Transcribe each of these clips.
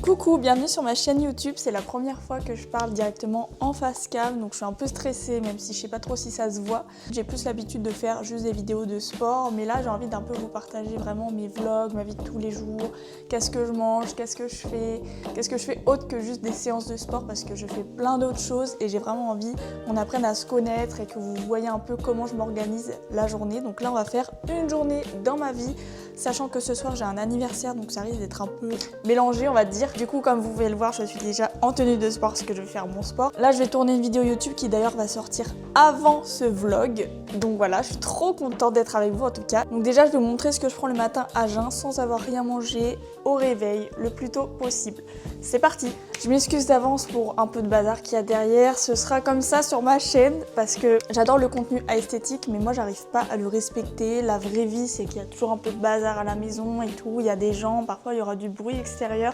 Coucou, bienvenue sur ma chaîne YouTube, c'est la première fois que je parle directement en face cam, donc je suis un peu stressée même si je sais pas trop si ça se voit. J'ai plus l'habitude de faire juste des vidéos de sport, mais là j'ai envie d'un peu vous partager vraiment mes vlogs, ma vie de tous les jours, qu'est-ce que je mange, qu'est-ce que je fais autre que juste des séances de sport parce que je fais plein d'autres choses et j'ai vraiment envie qu'on apprenne à se connaître et que vous voyez un peu comment je m'organise la journée. Donc là on va faire une journée dans ma vie, sachant que ce soir j'ai un anniversaire donc ça risque d'être un peu mélangé on va dire. Du coup, comme vous pouvez le voir, je suis déjà en tenue de sport parce que je vais faire mon sport. Là, je vais tourner une vidéo YouTube qui d'ailleurs va sortir avant ce vlog. Donc voilà, je suis trop contente d'être avec vous en tout cas. Donc déjà, je vais vous montrer ce que je prends le matin à jeun sans avoir rien mangé au réveil le plus tôt possible. C'est parti! Je m'excuse d'avance pour un peu de bazar qu'il y a derrière. Ce sera comme ça sur ma chaîne parce que j'adore le contenu esthétique, mais moi, j'arrive pas à le respecter. La vraie vie, c'est qu'il y a toujours un peu de bazar à la maison et tout. Il y a des gens, parfois il y aura du bruit extérieur.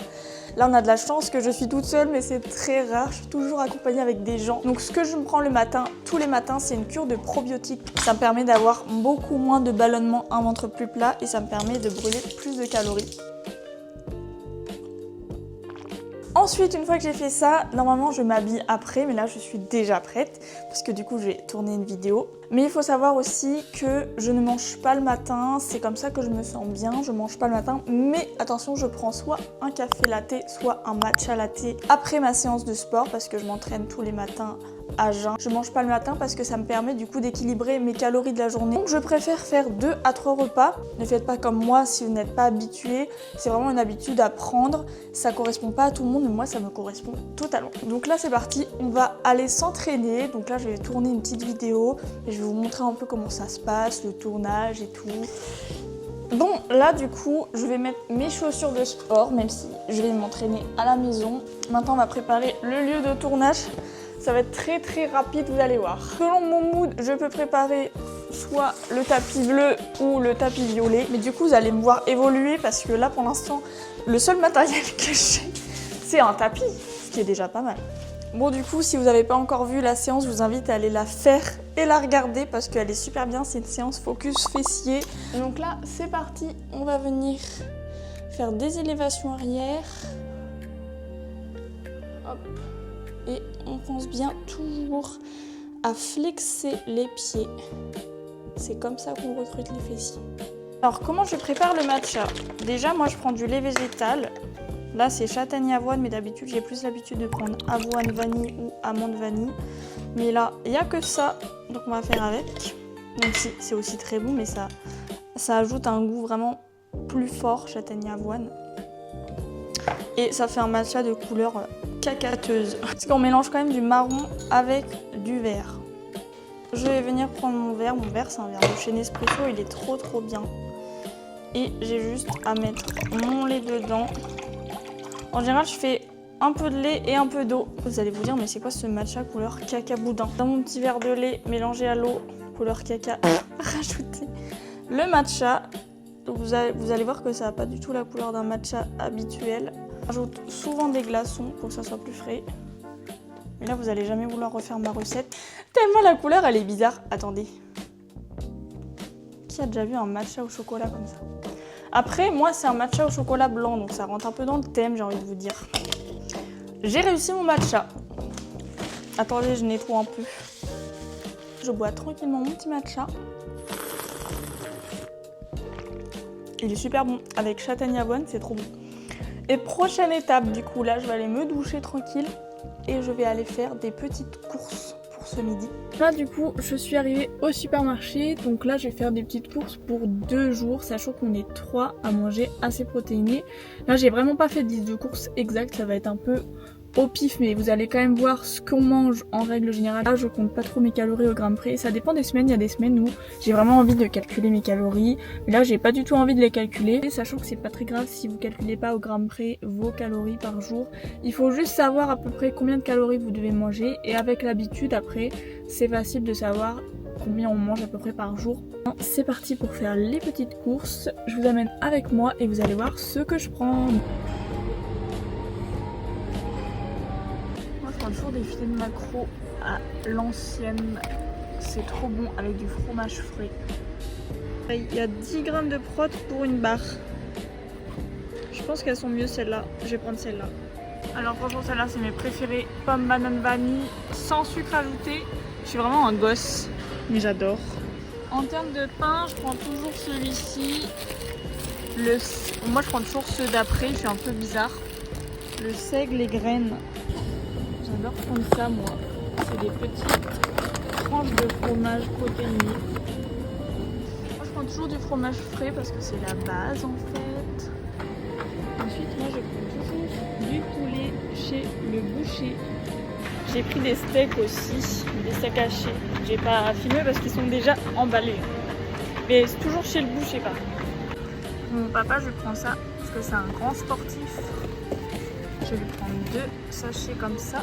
Là, on a de la chance que je suis toute seule, mais c'est très rare. Je suis toujours accompagnée avec des gens. Donc, ce que je me prends le matin, tous les matins, c'est une cure de probiotiques. Ça me permet d'avoir beaucoup moins de ballonnement, un ventre plus plat et ça me permet de brûler plus de calories. Ensuite, une fois que j'ai fait ça, normalement je m'habille après, mais là je suis déjà prête parce que du coup je vais tourner une vidéo. Mais il faut savoir aussi que je ne mange pas le matin, c'est comme ça que je me sens bien, je mange pas le matin. Mais attention, je prends soit un café latte, soit un matcha latte après ma séance de sport parce que je m'entraîne tous les matins à jeun. Je mange pas le matin parce que ça me permet du coup d'équilibrer mes calories de la journée. Donc je préfère faire 2 à 3 repas. Ne faites pas comme moi si vous n'êtes pas habitué. C'est vraiment une habitude à prendre. Ça correspond pas à tout le monde, mais moi ça me correspond totalement. Donc là c'est parti, on va aller s'entraîner. Donc là je vais tourner une petite vidéo et je vais vous montrer un peu comment ça se passe, le tournage et tout. Bon, là du coup, je vais mettre mes chaussures de sport, même si je vais m'entraîner à la maison. Maintenant on va préparer le lieu de tournage. Ça va être très rapide, vous allez voir. Selon mon mood, je peux préparer soit le tapis bleu ou le tapis violet. Mais du coup, vous allez me voir évoluer parce que là, pour l'instant, le seul matériel que j'ai, c'est un tapis, ce qui est déjà pas mal. Bon, du coup, si vous n'avez pas encore vu la séance, je vous invite à aller la faire et la regarder parce qu'elle est super bien. C'est une séance focus fessier. Donc là, c'est parti. On va venir faire des élévations arrière. Hop. Et on pense bien toujours à flexer les pieds. C'est comme ça qu'on recrute les fessiers. Alors comment je prépare le matcha? Déjà moi je prends du lait végétal. Là c'est châtaigne avoine, mais d'habitude j'ai plus l'habitude de prendre avoine vanille ou amande vanille. Mais là il n'y a que ça, donc on va faire avec. Même si c'est aussi très bon, mais ça ajoute un goût vraiment plus fort, châtaigne avoine. Et ça fait un matcha de couleur cacateuse. Parce qu'on mélange quand même du marron avec du vert. Je vais venir prendre mon verre. Mon verre, c'est un verre de chez Nespresso. Il est trop bien. Et j'ai juste à mettre mon lait dedans. En général, je fais un peu de lait et un peu d'eau. Vous allez vous dire, mais c'est quoi ce matcha couleur caca boudin? Dans mon petit verre de lait mélangé à l'eau, couleur caca, rajouter le matcha. Donc vous allez voir que ça n'a pas du tout la couleur d'un matcha habituel. J'ajoute souvent des glaçons pour que ça soit plus frais. Mais là, vous n'allez jamais vouloir refaire ma recette. Tellement la couleur, elle est bizarre. Attendez. Qui a déjà vu un matcha au chocolat comme ça? Après, moi, c'est un matcha au chocolat blanc, donc ça rentre un peu dans le thème, j'ai envie de vous dire. J'ai réussi mon matcha. Attendez, je nettoie un peu. Je bois tranquillement mon petit matcha. Il est super bon. Avec châtaigne avoine, c'est trop bon. Et prochaine étape, du coup, là, je vais aller me doucher tranquille et je vais aller faire des petites courses pour ce midi. Là, du coup, je suis arrivée au supermarché. Donc là, je vais faire des petites courses pour 2 jours, sachant qu'on est 3 à manger assez protéiné. Là, j'ai vraiment pas fait de liste de courses exacte. Ça va être un peu au pif, mais vous allez quand même voir ce qu'on mange en règle générale. Là, je compte pas trop mes calories au gramme près. Ça dépend des semaines. Il y a des semaines où j'ai vraiment envie de calculer mes calories. Mais là, j'ai pas du tout envie de les calculer. Et sachant que c'est pas très grave si vous calculez pas au gramme près vos calories par jour. Il faut juste savoir à peu près combien de calories vous devez manger. Et avec l'habitude, après, c'est facile de savoir combien on mange à peu près par jour. C'est parti pour faire les petites courses. Je vous amène avec moi et vous allez voir ce que je prends. Toujours des filets de maquereau à l'ancienne, c'est trop bon avec du fromage frais. Il y a 10 grammes de prot pour une barre. Je pense qu'elles sont mieux celles-là. Je vais prendre celle-là. Alors franchement celle-là c'est mes préférées. Pomme, banane, vanille, sans sucre ajouté. Je suis vraiment un gosse, mais j'adore. En termes de pain, je prends toujours celui-ci. Moi je prends toujours ceux d'après, je suis un peu bizarre. Le seigle, les graines. J'adore prendre ça moi. C'est des petites tranches de fromage protéiné. Moi je prends toujours du fromage frais parce que c'est la base en fait. Ensuite moi je prends toujours du poulet chez le boucher. J'ai pris des steaks aussi, des steaks hachés. J'ai pas filmé parce qu'ils sont déjà emballés. Mais c'est toujours chez le boucher par contre. Mon papa je prends ça parce que c'est un grand sportif. Je vais lui prendre 2 sachets comme ça.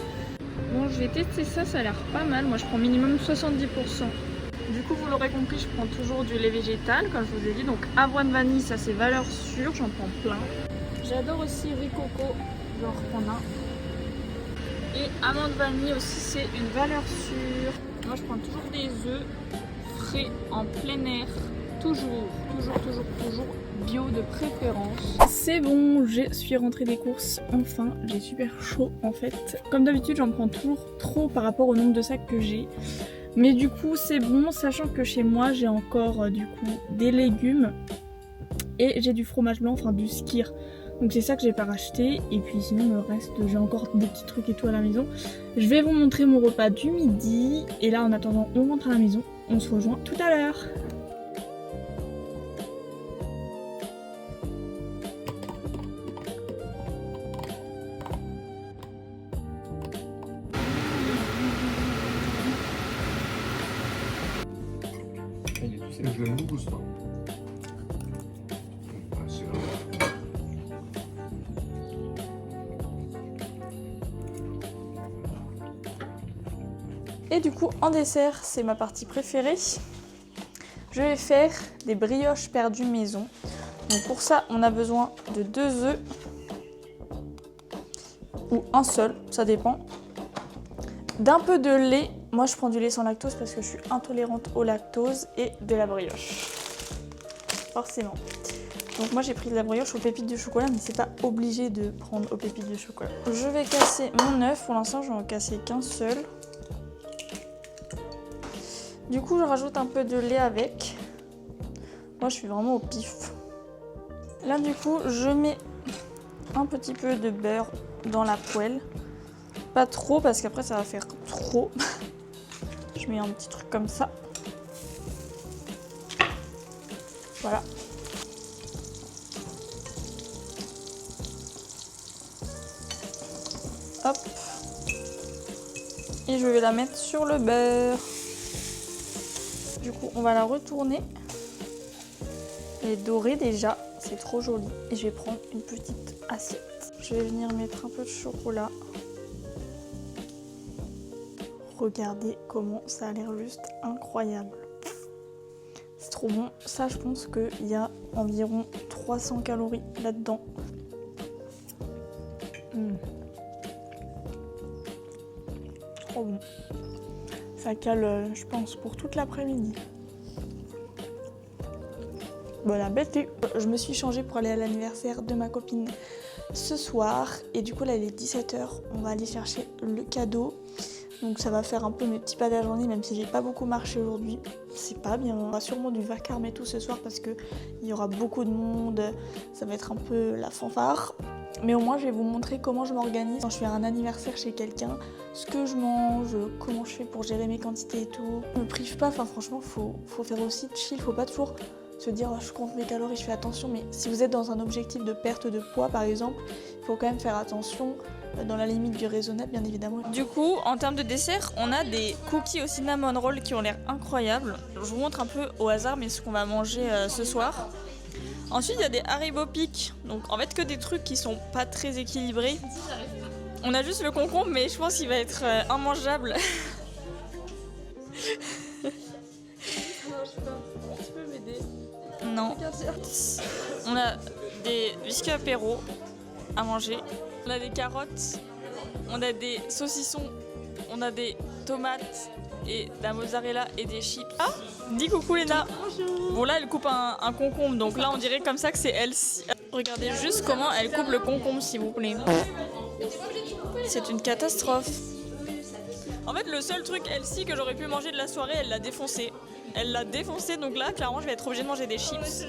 Bon je vais tester ça, ça a l'air pas mal. Moi je prends minimum 70%. Du coup vous l'aurez compris, je prends toujours du lait végétal comme je vous ai dit. Donc avoine vanille, ça c'est valeur sûre, j'en prends plein. J'adore aussi riz coco, j'en reprends un. Et amande vanille aussi c'est une valeur sûre. Moi je prends toujours des œufs frais en plein air. Toujours bio de préférence. C'est bon, je suis rentrée des courses enfin. J'ai super chaud en fait. Comme d'habitude j'en prends toujours trop par rapport au nombre de sacs que j'ai. Mais du coup c'est bon, sachant que chez moi j'ai encore du coup des légumes. Et j'ai du fromage blanc, enfin du skyr. Donc c'est ça que j'ai pas racheté. Et puis sinon le reste, j'ai encore des petits trucs et tout à la maison. Je vais vous montrer mon repas du midi. Et là en attendant on rentre à la maison. On se rejoint tout à l'heure. Je l'aime beaucoup ce pain. Et du coup en dessert c'est ma partie préférée. Je vais faire des brioches perdues maison. Donc pour ça on a besoin de 2 œufs ou un seul, ça dépend. D'un peu de lait, moi je prends du lait sans lactose parce que je suis intolérante au lactose, et de la brioche. Forcément. Donc moi j'ai pris de la brioche aux pépites de chocolat, mais c'est pas obligé de prendre aux pépites de chocolat. Je vais casser mon œuf, pour l'instant je vais en casser qu'un seul. Du coup je rajoute un peu de lait avec. Moi je suis vraiment au pif. Là du coup je mets un petit peu de beurre dans la poêle. Pas trop parce qu'après ça va faire trop. Je mets un petit truc comme ça. Voilà. Hop. Et je vais la mettre sur le beurre. Du coup on va la retourner. Elle est dorée déjà, c'est trop joli. Et je vais prendre une petite assiette. Je vais venir mettre un peu de chocolat. Regardez comment ça a l'air juste incroyable. C'est trop bon. Ça, je pense qu'il y a environ 300 calories là-dedans. Trop bon. Ça cale, je pense, pour toute l'après-midi. Bon appétit. Je me suis changée pour aller à l'anniversaire de ma copine ce soir. Et du coup, là, il est 17 h. On va aller chercher le cadeau. Donc ça va faire un peu mes petits pas de la journée, même si j'ai pas beaucoup marché aujourd'hui. C'est pas bien. On aura sûrement du vacarme et tout ce soir parce qu'il y aura beaucoup de monde. Ça va être un peu la fanfare. Mais au moins je vais vous montrer comment je m'organise quand je fais un anniversaire chez quelqu'un, ce que je mange, comment je fais pour gérer mes quantités et tout. Je me prive pas, enfin franchement faut faire aussi chill, faut pas toujours se dire oh, je compte mes calories, je fais attention. Mais si vous êtes dans un objectif de perte de poids par exemple, il faut quand même faire attention. Dans la limite du raisonnable bien évidemment. Du coup en termes de dessert on a des cookies au cinnamon roll qui ont l'air incroyables. Je vous montre un peu au hasard mais ce qu'on va manger ce soir. Ensuite il y a des Haribo Peak, donc en fait que des trucs qui sont pas très équilibrés. On a juste le concombre mais je pense qu'il va être immangeable. Tu peux m'aider? Non. On a des biscuits apéro à manger. On a des carottes, on a des saucissons, on a des tomates et de la mozzarella et des chips. Ah, dis coucou Léna. Bonjour. Bon là elle coupe un concombre, donc là on dirait comme ça que c'est elle. Regardez juste comment elle coupe le concombre, s'il vous plaît. C'est une catastrophe. En fait, le seul truc Elsie que j'aurais pu manger de la soirée, elle l'a défoncé. Elle l'a défoncé, donc là, clairement, je vais être obligée de manger des chips.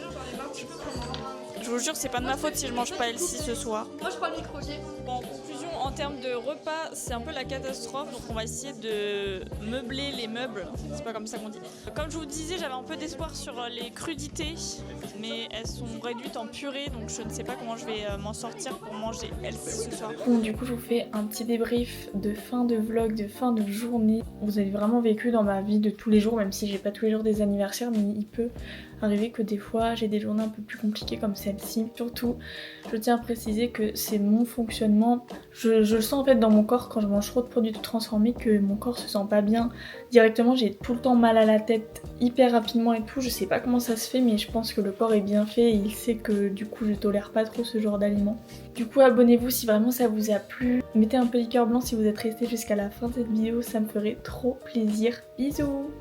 Je vous jure, c'est pas de ma faute si je mange pas Elsie ce soir. Moi je prends le micro, j'ai. Bon, en conclusion, en termes de repas, c'est un peu la catastrophe, donc on va essayer de meubler les meubles. C'est pas comme ça qu'on dit. Comme je vous disais, j'avais un peu d'espoir sur les crudités, mais elles sont réduites en purée, donc je ne sais pas comment je vais m'en sortir pour manger Elsie ce soir. Bon, du coup, je vous fais un petit débrief de fin de vlog, de fin de journée. Vous avez vraiment vécu dans ma vie de tous les jours, même si j'ai pas tous les jours des anniversaires, mais il peut arriver que des fois j'ai des journées un peu plus compliquées comme celle-ci. Surtout, je tiens à préciser que c'est mon fonctionnement. Je le sens en fait dans mon corps quand je mange trop de produits transformés que mon corps se sent pas bien. Directement, j'ai tout le temps mal à la tête hyper rapidement et tout. Je sais pas comment ça se fait, mais je pense que le corps est bien fait et il sait que du coup je tolère pas trop ce genre d'aliments. Du coup, abonnez-vous si vraiment ça vous a plu. Mettez un petit cœur blanc si vous êtes resté jusqu'à la fin de cette vidéo, ça me ferait trop plaisir. Bisous!